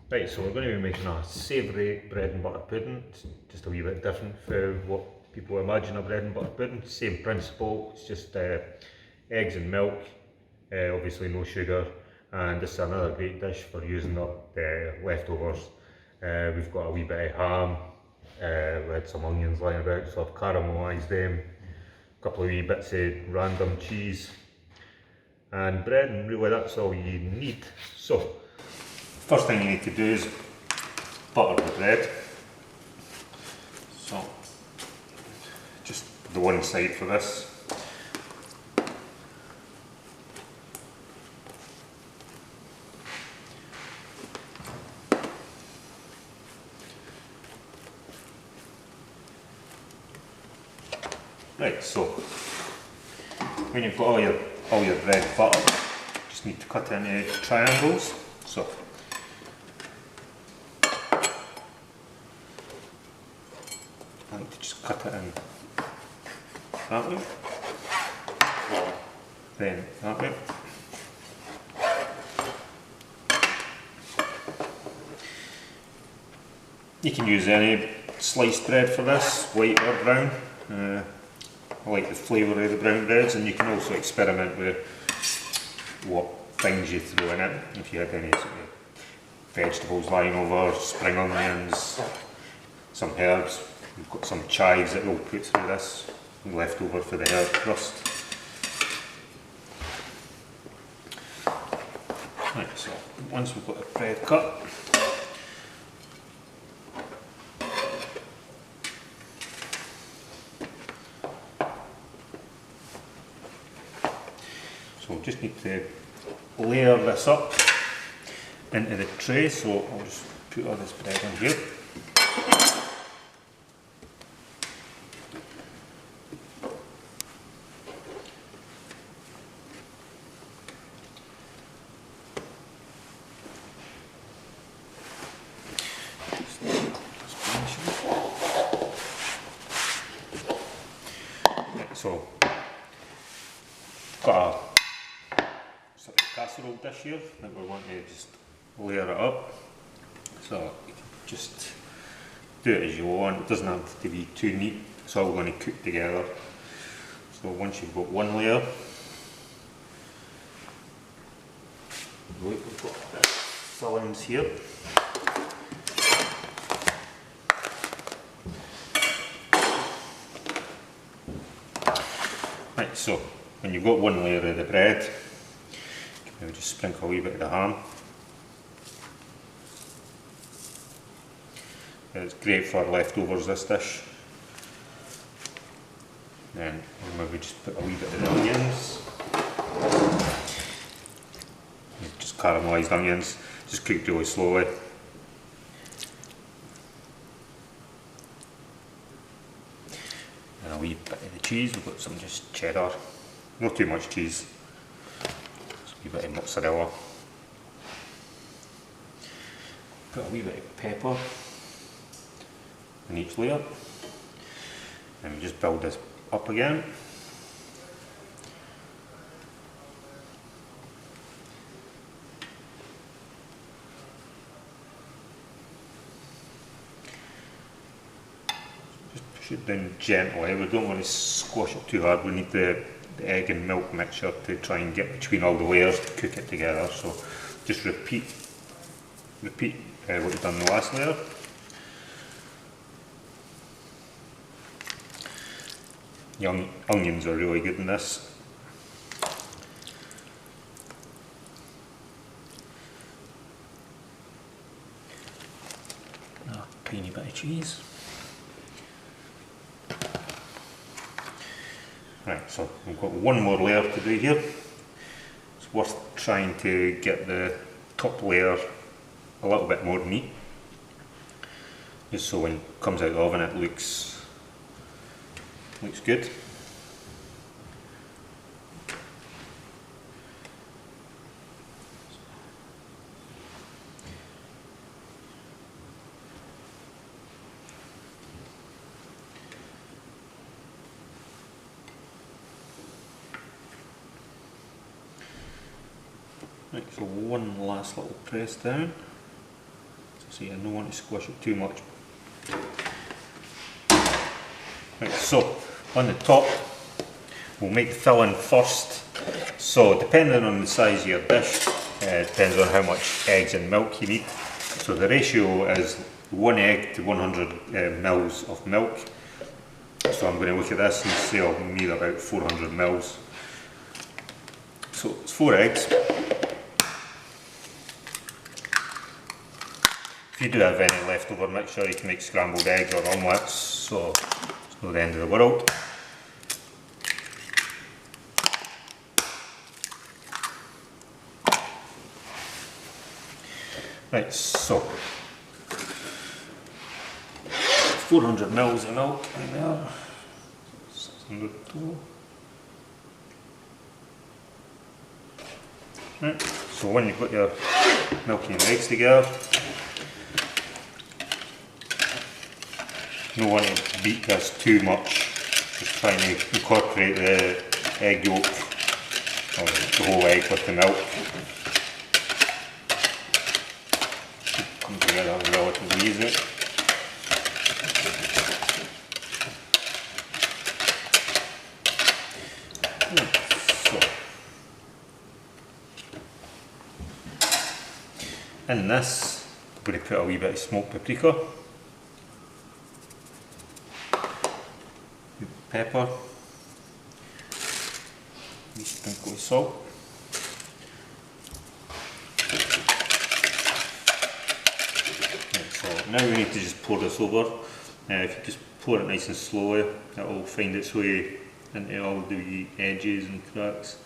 Right, so we're going to be making a savoury bread and butter pudding. It's just a wee bit different from what people imagine a bread and butter pudding. Same principle, it's just eggs and milk, obviously no sugar, and this is another great dish for using up leftovers. We've got a wee bit of ham, we had some onions lying about, so I've caramelised them, a couple of wee bits of random cheese, and bread, and really that's all you need. So, first thing you need to do is butter the bread. So, just the one side for this. Right, so when you've got all your bread buttered, you just need to cut it into triangles. So I like to just cut it in that way, then that way. You can use any sliced bread for this, white or brown. I like the flavour of the brown breads, and you can also experiment with what things you throw in it. If you had any sort of vegetables lying over, spring onions, some herbs. We've got some chives that we'll put through this, left over for the herb crust. Right, so once we've got the bread cut, so we'll just need to layer this up into the tray, so I'll just put all this bread in here. So, got a sort of casserole dish here that we want to just layer it up. So you can just do it as you want, it doesn't have to be too neat, it's all going to cook together. So once you've got one layer, we've got the fillings here. Right, so when you've got one layer of the bread, you can maybe just sprinkle a wee bit of the ham. It's great for leftovers, this dish. Then we'll maybe just put a wee bit of the onions. Just caramelised onions, just cooked really slowly. And a wee bit of the cheese, we've got some just cheddar, not too much cheese, just a wee bit of mozzarella. Put a wee bit of pepper in each layer, and we just build this up again. Push it down gently, we don't want to squash it too hard, we need the egg and milk mixture to try and get between all the layers to cook it together. So just repeat what you've done in the last layer. The onions are really good in this. A tiny bit of cheese. Right, so we've got one more layer to do here. It's worth trying to get the top layer a little bit more neat, just so when it comes out of the oven it looks good. Right, so one last little press down. so you don't want to squish it too much. Right, so on the top we'll make the filling first. So depending on the size of your dish, depends on how much eggs and milk you need. So the ratio is 1 egg to 100 mils of milk. So I'm going to look at this and say I'll need about 400 mils. So it's 4 eggs. If you do have any leftover mixture, you can make scrambled eggs or omelettes, so it's not the end of the world. Right, so 400 mils of milk in there, 600 total. Right, so when you've got your milk and your eggs together, you don't want to beat this too much, just trying to incorporate the egg yolk, or the whole egg with the milk. Come together relatively easy. So, in this, I'm going to put a wee bit of smoked paprika, pepper, a sprinkle of salt. Now we need to just pour this over. If you just pour it nice and slowly, it will find its way into all the edges and cracks.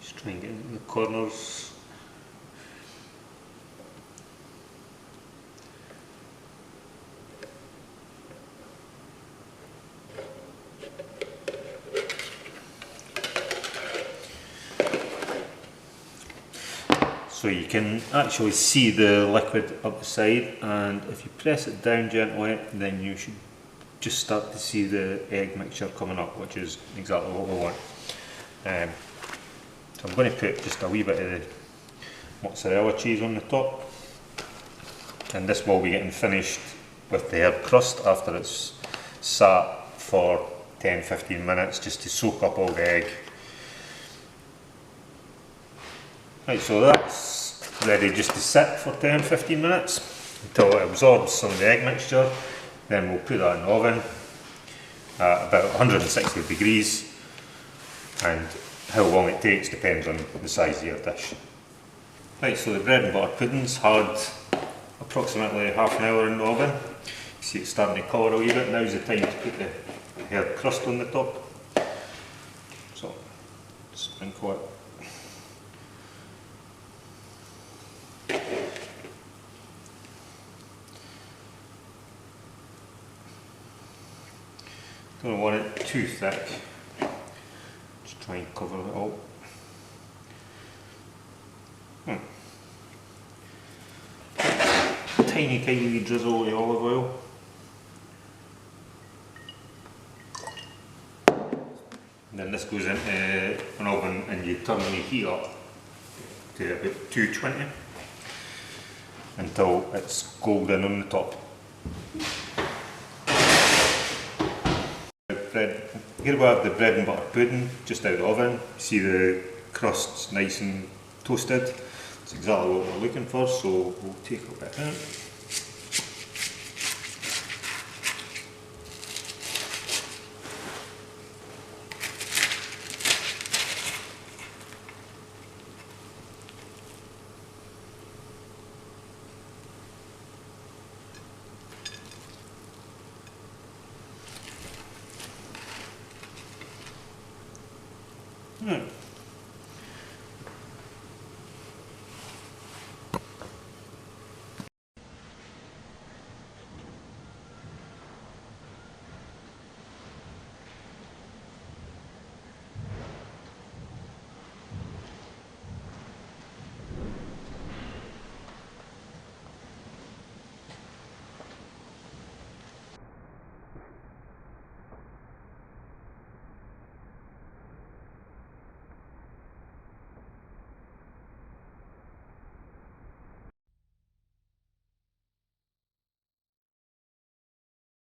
Just try and get into the corners. So you can actually see the liquid up the side, and if you press it down gently, then you should just start to see the egg mixture coming up, which is exactly what we want. So I'm going to put just a wee bit of the mozzarella cheese on the top, and this will be getting finished with the herb crust after it's sat for 10-15 minutes just to soak up all the egg. Right, so that's ready just to sit for 10-15 minutes until it absorbs some of the egg mixture. Then we'll put that in the oven at about 160 degrees, and how long it takes depends on the size of your dish. Right, so the bread and butter pudding's had approximately half an hour in the oven. You see it's starting to colour a wee bit. Now's the time to put the herb crust on the top. So sprinkle it. Don't want it too thick, just try and cover it all. Tiny drizzle of the olive oil. And then this goes into an oven and you turn the heat up to about 220 until it's golden on the top. Here we have the bread and butter pudding just out of the oven. You see the crust's nice and toasted. That's exactly what we're looking for, so we'll take a bit out.